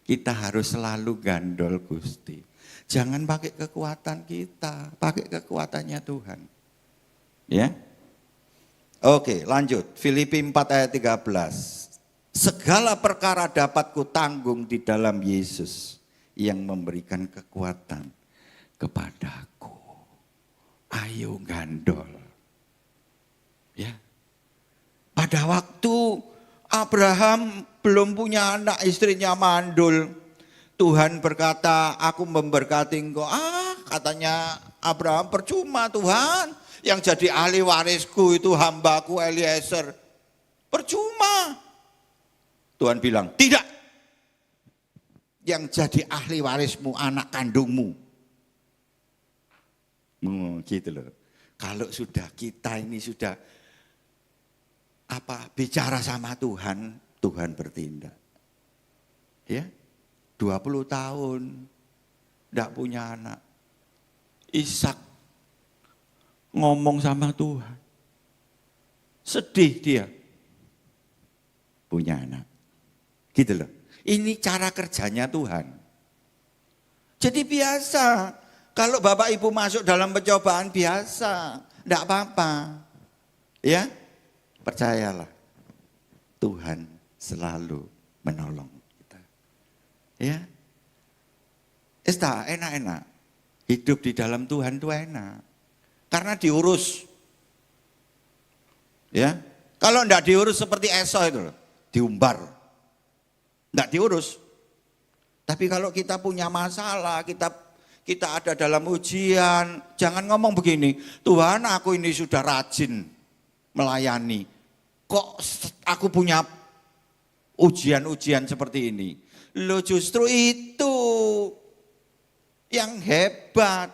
Kita harus selalu gandol Gusti. Jangan pakai kekuatan kita, pakai kekuatannya Tuhan. Ya. Oke, lanjut. Filipi 4 ayat 13. Segala perkara dapat kutanggung di dalam Yesus yang memberikan kekuatan kepadaku. Ayo gandol. Ya. Pada waktu Abraham belum punya anak, istrinya mandul. Tuhan berkata, aku memberkati engkau. Katanya Abraham, percuma Tuhan. Yang jadi ahli warisku itu hambaku Eliezer. Percuma. Tuhan bilang, tidak. Yang jadi ahli warismu anak kandungmu. Gitu loh. Kalau sudah kita ini sudah bicara sama Tuhan, Tuhan bertindak. Ya, 20 tahun tidak punya anak. Ishak ngomong sama Tuhan. Sedih dia. Punya anak. Gitu loh. Ini cara kerjanya Tuhan. Jadi biasa. Kalau Bapak Ibu masuk dalam pencobaan biasa. Tidak apa-apa. Ya. Percayalah, Tuhan selalu menolong kita. Ya, enak-enak. Hidup di dalam Tuhan itu enak. Karena diurus. Ya, kalau enggak diurus seperti Esau itu, diumbar. Enggak diurus. Tapi kalau kita punya masalah, kita ada dalam ujian, jangan ngomong begini, Tuhan aku ini sudah rajin melayani. Kok aku punya ujian-ujian seperti ini? Loh justru itu yang hebat.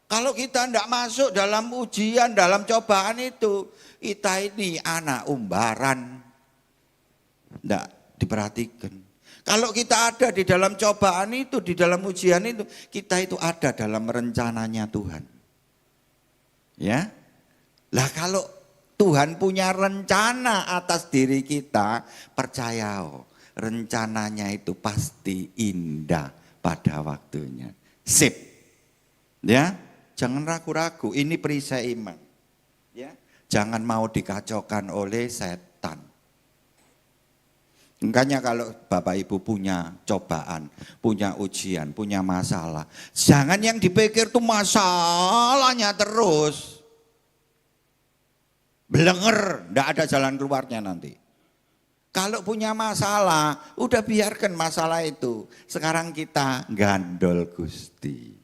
Kalau kita tidak masuk dalam ujian, dalam cobaan itu, kita ini anak umbaran. Tidak diperhatikan. Kalau kita ada di dalam cobaan itu, di dalam ujian itu, kita itu ada dalam rencananya Tuhan. Ya. Lah kalau Tuhan punya rencana atas diri kita, percaya rencananya itu pasti indah pada waktunya. Sip. Ya, jangan ragu-ragu, ini perisai iman. Ya, jangan mau dikacaukan oleh setan. Makanya kalau Bapak Ibu punya cobaan, punya ujian, punya masalah, jangan yang dipikir tuh masalahnya terus. Belenger, enggak ada jalan keluarnya nanti. Kalau punya masalah, udah biarkan masalah itu. Sekarang kita gandol Gusti.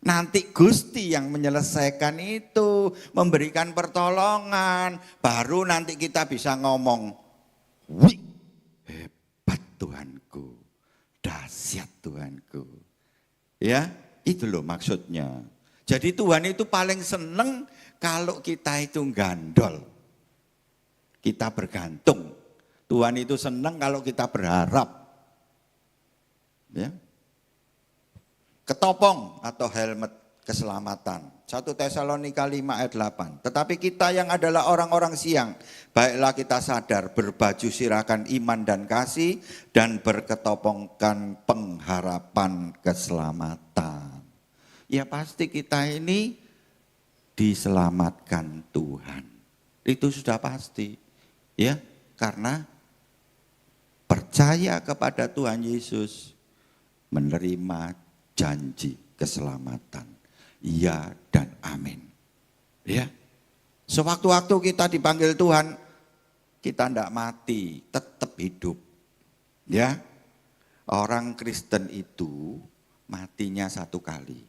Nanti Gusti yang menyelesaikan itu, memberikan pertolongan, baru nanti kita bisa ngomong, wih, hebat Tuhanku, dahsyat Tuhanku. Ya, itu loh maksudnya. Jadi Tuhan itu paling seneng kalau kita itu gandol. Kita bergantung. Tuhan itu seneng kalau kita berharap. Ya. Ketopong atau helmet keselamatan. 1 Tesalonika 5 ayat 8. Tetapi kita yang adalah orang-orang siang, baiklah kita sadar berbaju sirahkan iman dan kasih dan berketopongkan pengharapan keselamatan. Ya pasti kita ini diselamatkan Tuhan. Itu sudah pasti. Ya, karena percaya kepada Tuhan Yesus, menerima janji keselamatan. Ya dan amin. Ya. Sewaktu-waktu kita dipanggil Tuhan, kita tidak mati, tetap hidup. Ya. Orang Kristen itu matinya 1 kali.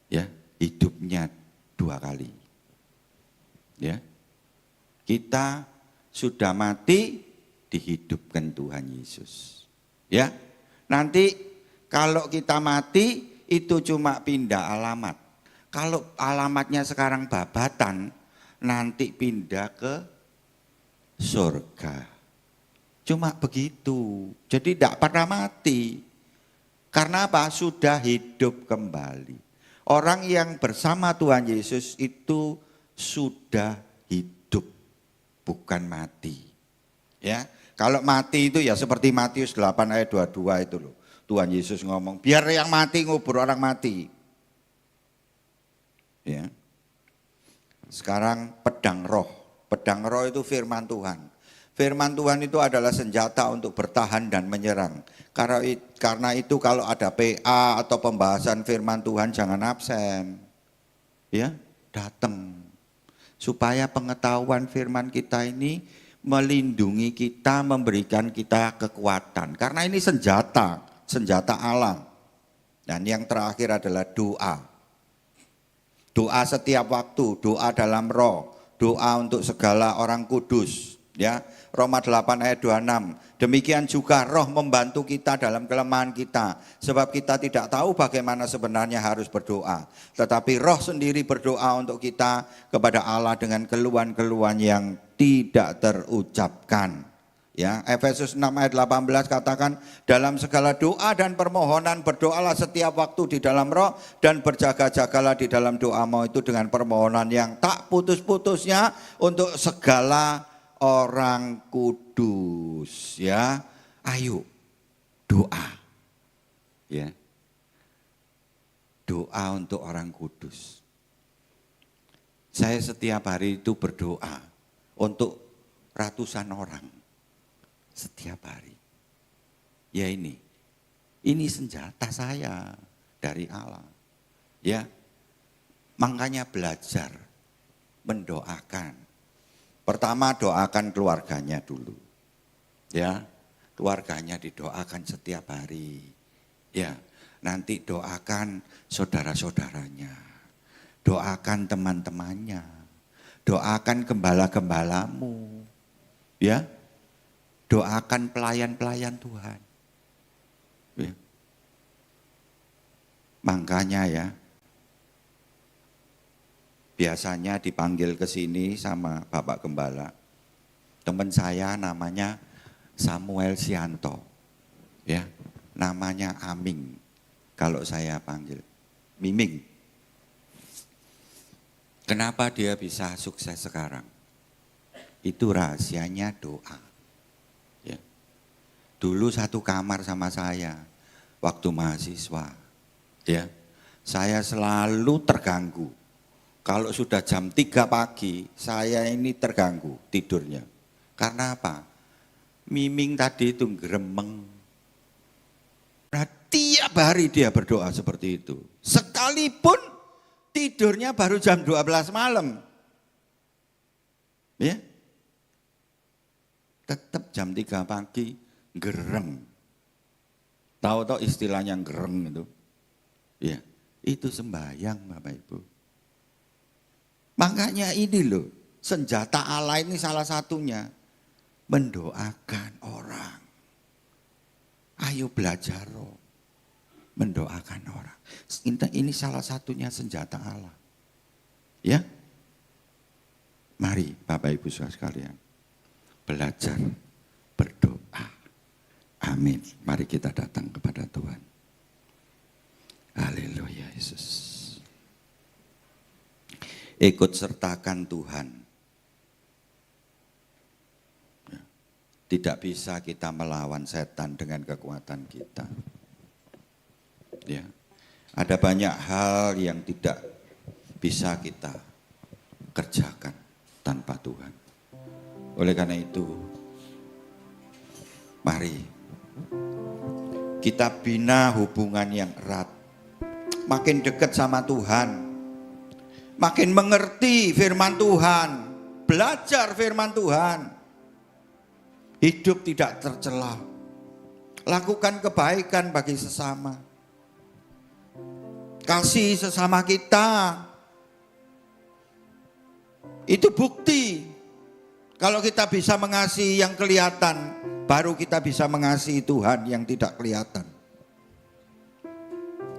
Ya, hidupnya 2 kali. Ya. Kita sudah mati, dihidupkan Tuhan Yesus. Ya. Nanti kalau kita mati itu cuma pindah alamat. Kalau alamatnya sekarang Babatan, nanti pindah ke surga. Cuma begitu. Jadi tidak pernah mati. Karena apa? Sudah hidup kembali. Orang yang bersama Tuhan Yesus itu sudah hidup, bukan mati. Ya, kalau mati itu ya seperti Matius 8 ayat 22 itu loh. Tuhan Yesus ngomong, biar yang mati ngubur orang mati. Ya. Sekarang pedang roh. Pedang roh itu firman Tuhan. Firman Tuhan itu adalah senjata untuk bertahan dan menyerang. Karena itu kalau ada PA atau pembahasan firman Tuhan jangan absen. Ya, datang. Supaya pengetahuan firman kita ini melindungi kita, memberikan kita kekuatan. Karena ini senjata Allah. Dan yang terakhir adalah doa. Doa setiap waktu, doa dalam roh, doa untuk segala orang kudus. Ya, Roma 8 ayat 26. Demikian juga roh membantu kita dalam kelemahan kita. Sebab kita tidak tahu bagaimana sebenarnya harus berdoa. Tetapi roh sendiri berdoa untuk kita kepada Allah dengan keluhan-keluhan yang tidak terucapkan. Ya, Efesus 6 ayat 18 katakan, dalam segala doa dan permohonan berdoalah setiap waktu di dalam roh dan berjaga-jagalah di dalam doamu itu dengan permohonan yang tak putus-putusnya untuk segala orang kudus. Ya, ayo doa. Ya, doa untuk orang kudus. Saya setiap hari itu berdoa untuk ratusan orang. Setiap hari. Ya ini senjata saya dari Allah. Ya, makanya belajar mendoakan. Pertama doakan keluarganya dulu. Ya, keluarganya didoakan setiap hari. Ya, nanti doakan saudara-saudaranya. Doakan teman-temannya. Doakan gembala-gembalamu. Ya. Doakan pelayan-pelayan Tuhan. Ya. Makanya ya, biasanya dipanggil ke sini sama Bapak Gembala. Teman saya namanya Samuel Sianto. Ya, namanya Aming. Kalau saya panggil Miming. Kenapa dia bisa sukses sekarang? Itu rahasianya doa. Ya. Dulu satu kamar sama saya waktu mahasiswa. Ya. Saya selalu terganggu. Kalau sudah jam 3 pagi, saya ini terganggu tidurnya. Karena apa? Miming tadi itu gremeng. Nah, tiap hari dia berdoa seperti itu. Sekalipun tidurnya baru jam 12 malam. Ya. Tetap jam 3 pagi gereng. Tahu-tahu istilahnya gereng itu. Ya, itu sembahyang Bapak Ibu. Makanya ini loh, senjata Allah ini salah satunya mendoakan orang. Ayo belajar roh, mendoakan orang. Ini salah satunya senjata Allah. Ya, mari Bapak Ibu saudara sekalian, belajar berdoa. Amin. Mari kita datang kepada Tuhan. Haleluya Yesus. Ikut sertakan Tuhan. Tidak bisa kita melawan setan dengan kekuatan kita. Ya. Ada banyak hal yang tidak bisa kita kerjakan tanpa Tuhan. Oleh karena itu, mari kita bina hubungan yang erat. Makin dekat sama Tuhan, makin mengerti firman Tuhan, belajar firman Tuhan. Hidup tidak tercela. Lakukan kebaikan bagi sesama. Kasih sesama kita. Itu bukti. Kalau kita bisa mengasihi yang kelihatan, baru kita bisa mengasihi Tuhan yang tidak kelihatan.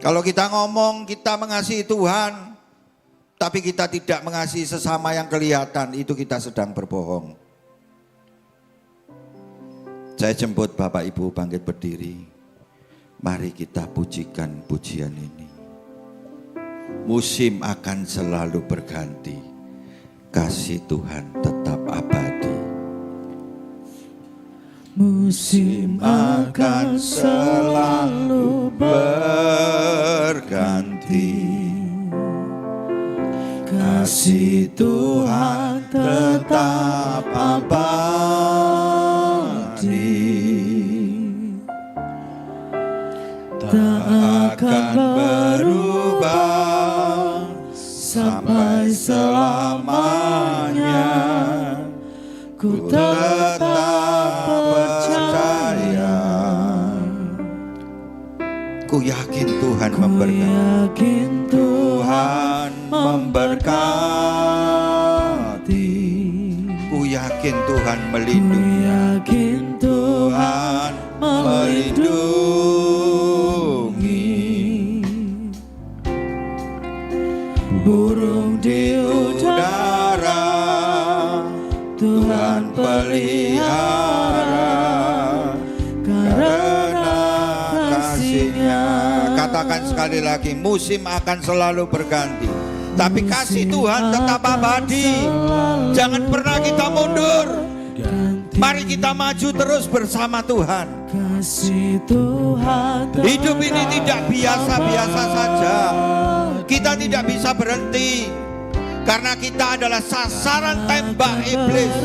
Kalau kita ngomong kita mengasihi Tuhan, tapi kita tidak mengasihi sesama yang kelihatan, itu kita sedang berbohong. Saya jemput Bapak Ibu bangkit berdiri. Mari kita pujikan pujian ini. Musim akan selalu berganti. Kasih Tuhan tetap abadi. Musim akan selalu berganti. Kasih Tuhan tetap abadi. Tak akan berubah sampai selamanya. Ku tetap percaya. Ku yakin Tuhan memberkati. Tuhan memberkati. Ku yakin Tuhan melindungi. Yakin Tuhan melindungi. Burung di udara Tuhan pelihara karena kasih-Nya. Katakan sekali lagi, musim akan selalu berganti, tapi kasih Tuhan tetap abadi. Jangan pernah kita mundur. Mari kita maju terus bersama Tuhan. Hidup ini tidak biasa-biasa saja. Kita tidak bisa berhenti karena kita adalah sasaran tembak iblis.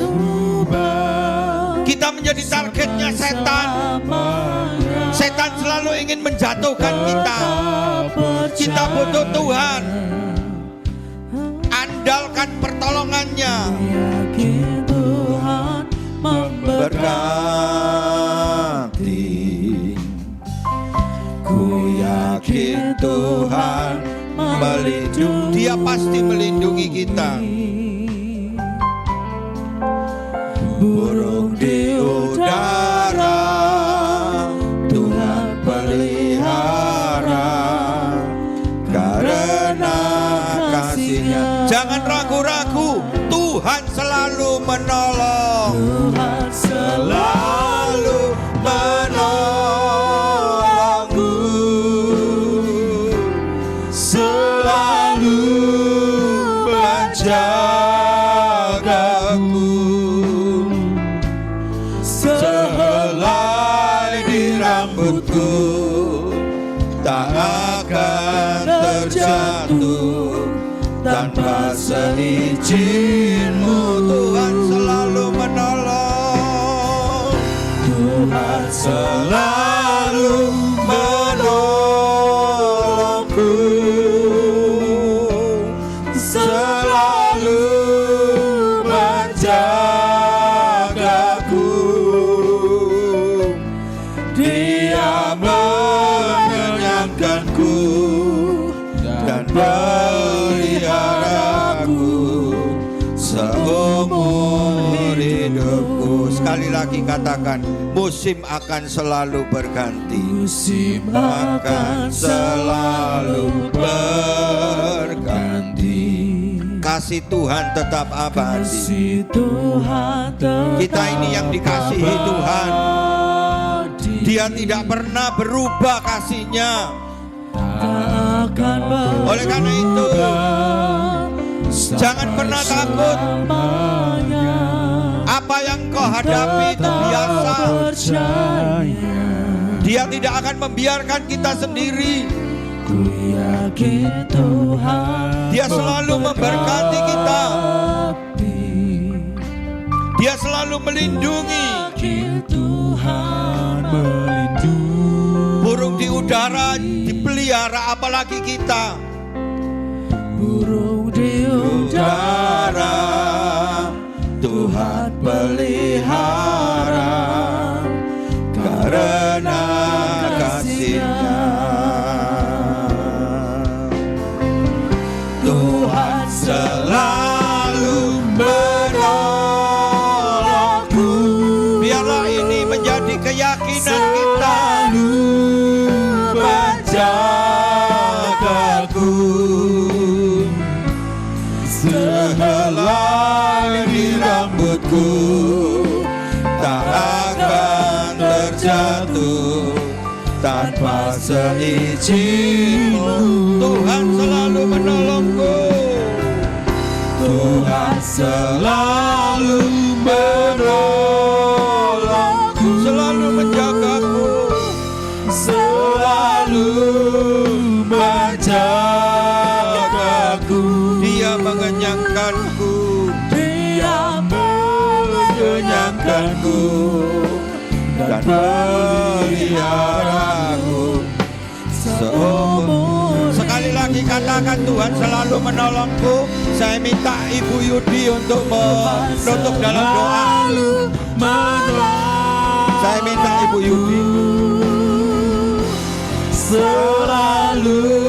Kita menjadi targetnya setan. Setan selalu ingin menjatuhkan kita. Kita butuh Tuhan. Andalkan pertolongannya. Tuhan memberkati. Ku yakin Tuhan melindungi. Dia pasti melindungi kita. Burung di udara Tuhan pelihara sehelai di rambutku tak akan terjatuh tanpa seizinmu. Tuhan selalu menolong, Tuhan selalu menolongku, selalu menjagaku. Dia mengenyangkanku dan peliharaku seumur hidupku. Sekali lagi katakan, musim akan selalu berganti. Musim akan selalu berganti. Kasih Tuhan tetap abadi. Kasih Tuhan tetap kita ini yang dikasihi Tuhan. Dia tidak pernah berubah kasihnya. Oleh karena itu, jangan pernah takut. Apa yang kau hadapi itu biasa. Dia tidak akan membiarkan kita sendiri. Dia selalu memberkati kita. Dia selalu melindungi. Burung di udara dipelihara, apalagi kita. Burung di udara Tuhan pelihara karena kasih-Nya. Tuhan selalu menolongku. Biarlah ini menjadi keyakinan kita. Menjagaku sehelai di rambutku tak akan terjatuh tanpa seizinmu. Tuhan selalu menolongku, Tuhan selalu menolongku, selalu menjagaku, selalu menjagaku. Dia mengenyangkanku, Dia mengenyangkanku dan peliharaku seumur. Sekali lagi katakan, Tuhan selalu menolongku. Saya minta Ibu Yudi untuk menutup dalam doa. Saya minta Ibu Yudi selalu